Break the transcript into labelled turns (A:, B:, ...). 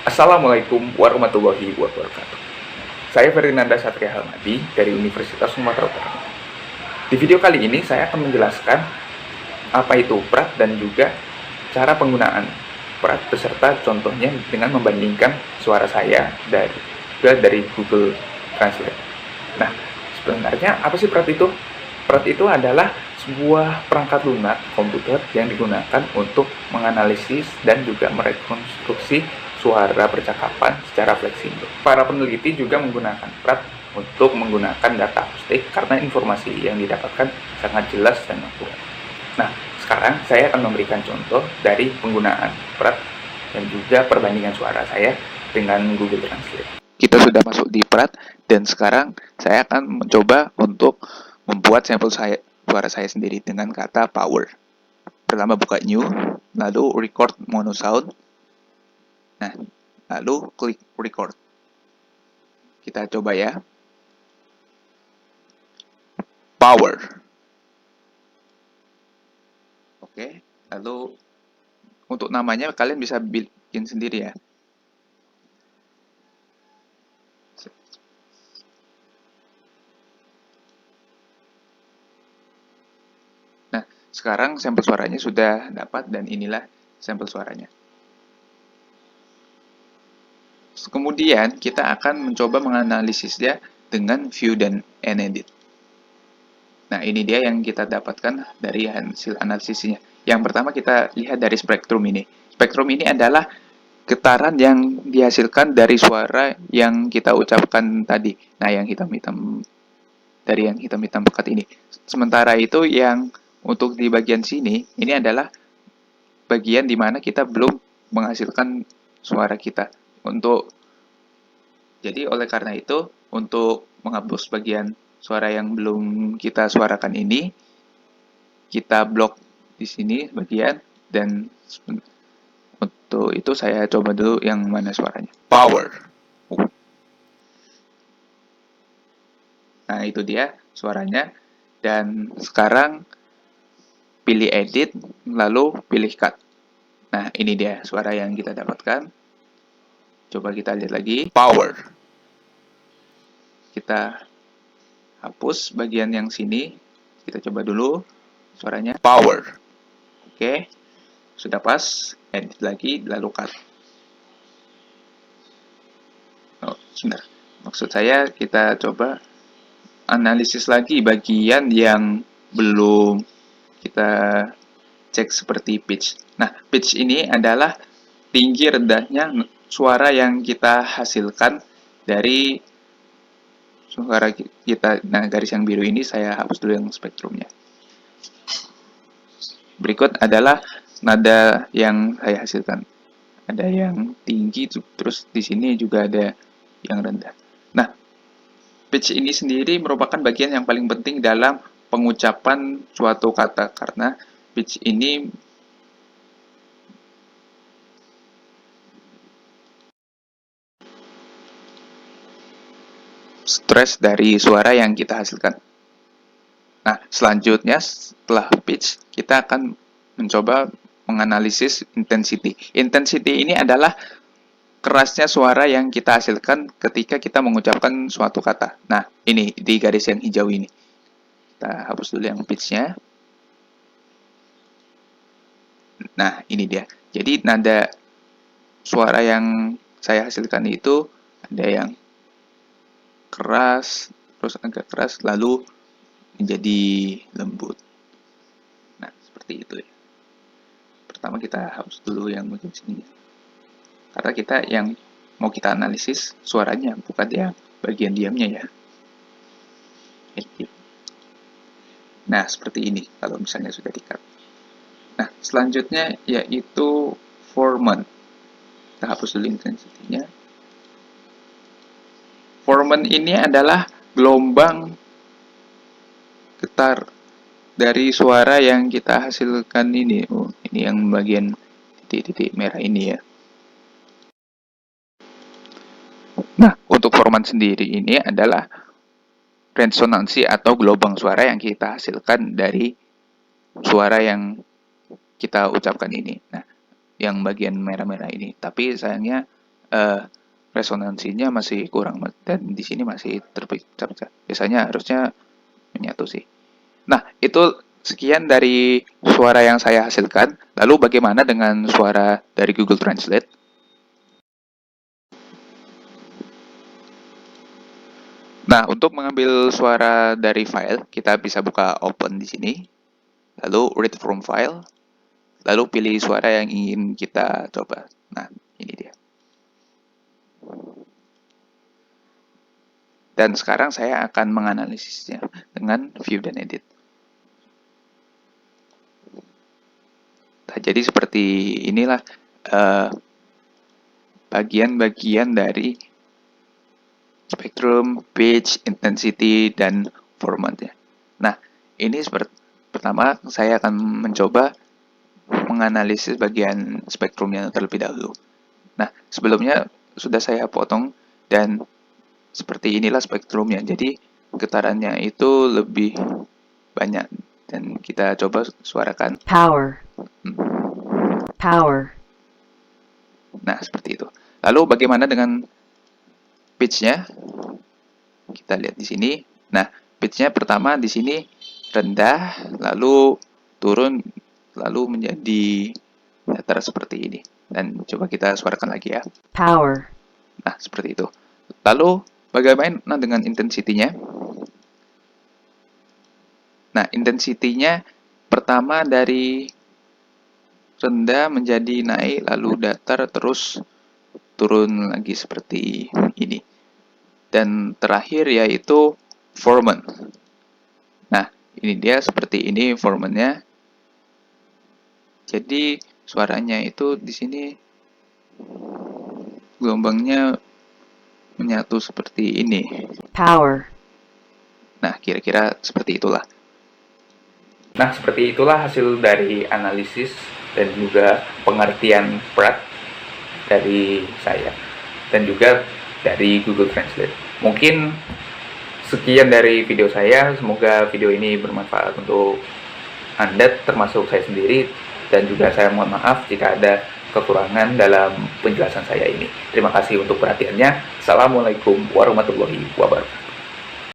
A: Assalamualaikum warahmatullahi wabarakatuh. Saya Ferdinanda Satria Halmadi dari Universitas Sumatera Utara. Di video kali ini saya akan menjelaskan apa itu prat dan juga cara penggunaan prat beserta contohnya dengan membandingkan suara saya dari Google Translate. Nah, sebenarnya apa sih prat itu? Prat itu adalah sebuah perangkat lunak komputer yang digunakan untuk menganalisis dan juga merekonstruksi suara percakapan secara fleksibel. Para peneliti juga menggunakan prat untuk menggunakan data akustik karena informasi yang didapatkan sangat jelas dan akurat. Nah, sekarang saya akan memberikan contoh dari penggunaan prat dan juga perbandingan suara saya dengan Google Translate. Kita sudah masuk di prat dan sekarang saya akan mencoba untuk membuat sampel suara saya sendiri dengan kata power. Pertama buka new, lalu record mono sound. Nah, lalu klik record. Kita coba ya. Power. Oke, lalu untuk namanya kalian bisa bikin sendiri ya. Nah, sekarang sampel suaranya sudah dapat dan inilah sampel suaranya. Kemudian kita akan mencoba menganalisisnya dengan view dan edit. Nah, ini dia yang kita dapatkan dari hasil analisisnya. Yang pertama kita lihat dari spektrum ini. Spektrum ini adalah getaran yang dihasilkan dari suara yang kita ucapkan tadi. Nah, yang hitam-hitam dari yang hitam-hitam pekat ini. Sementara itu yang untuk di bagian sini, ini adalah bagian di mana kita belum menghasilkan suara kita. Jadi oleh karena itu, untuk menghapus bagian suara yang belum kita suarakan ini, kita blok di sini bagian, dan untuk itu saya coba dulu yang mana suaranya. Power. Nah, itu dia suaranya. Dan sekarang pilih edit, lalu pilih cut. Nah, ini dia suara yang kita dapatkan. Coba kita lihat lagi. Power. Kita hapus bagian yang sini. Kita coba dulu suaranya. Power. Oke, sudah pas. Edit lagi, lalu cut. Oh, sebentar. Maksud saya kita coba analisis lagi bagian yang belum kita cek seperti pitch. Nah, pitch ini adalah tinggi rendahnya suara yang kita hasilkan dari suara kita. Nah, garis yang biru ini saya hapus dulu yang spektrumnya. Berikut adalah nada yang saya hasilkan. Ada yang tinggi, terus di sini juga ada yang rendah. Nah, pitch ini sendiri merupakan bagian yang paling penting dalam pengucapan suatu kata karena pitch ini stres dari suara yang kita hasilkan. Nah, selanjutnya setelah pitch, kita akan mencoba menganalisis intensity. Intensity ini adalah kerasnya suara yang kita hasilkan ketika kita mengucapkan suatu kata. Nah, ini di garis yang hijau ini. Kita hapus dulu yang pitch-nya. Nah, ini dia. Jadi, nada suara yang saya hasilkan itu ada yang keras, terus agak keras, lalu menjadi lembut. Nah, seperti itu ya. Pertama kita hapus dulu yang bagian sini. Karena kita yang mau kita analisis suaranya, bukan yang bagian diamnya ya. Nah, seperti ini kalau misalnya sudah di-cut. Nah, selanjutnya yaitu formant. Kita hapus dulu intensitinya. Formant ini adalah gelombang getar dari suara yang kita hasilkan ini. Oh, ini yang bagian titik-titik merah ini ya. Nah, untuk formant sendiri ini adalah resonansi atau gelombang suara yang kita hasilkan dari suara yang kita ucapkan ini. Nah, yang bagian merah-merah ini. Tapi sayangnya
B: resonansinya masih kurang dan di sini masih terpecah-pecah. Biasanya harusnya menyatu sih. Nah, itu sekian dari suara yang saya hasilkan. Lalu bagaimana dengan suara dari Google Translate? Nah, untuk mengambil suara dari file, kita bisa buka open di sini, lalu read from file, lalu pilih suara yang ingin kita coba. Nah, ini dia. Dan sekarang saya akan menganalisisnya dengan view dan edit. Nah, jadi seperti inilah bagian-bagian dari spektrum, pitch, intensity, dan formatnya. Nah, ini pertama saya akan mencoba menganalisis bagian spektrumnya terlebih dahulu. Nah, sebelumnya sudah saya potong dan seperti inilah spektrumnya. Jadi getarannya itu lebih banyak dan kita coba suarakan.
C: Power. Power.
B: Nah, seperti itu. Lalu bagaimana dengan pitch-nya? Kita lihat di sini. Nah, pitch-nya pertama di sini rendah, lalu turun, lalu menjadi datar seperti ini. Dan coba kita suarakan lagi ya.
C: Power.
B: Nah, seperti itu. Lalu bagaimana dengan intensity-nya? Nah, intensity-nya pertama dari rendah menjadi naik, lalu datar, terus turun lagi seperti ini. Dan terakhir yaitu formant. Nah, ini dia seperti ini formatnya. Jadi suaranya itu di sini gelombangnya menyatu seperti ini.
C: Power.
B: Nah, kira-kira seperti itulah.
A: Nah, seperti itulah hasil dari analisis dan juga pengertian Pratt dari saya dan juga dari Google Translate. Mungkin sekian dari video saya, semoga video ini bermanfaat untuk Anda termasuk saya sendiri, dan juga saya mohon maaf jika ada kekurangan dalam penjelasan saya ini. Terima kasih untuk perhatiannya. Assalamualaikum warahmatullahi wabarakatuh.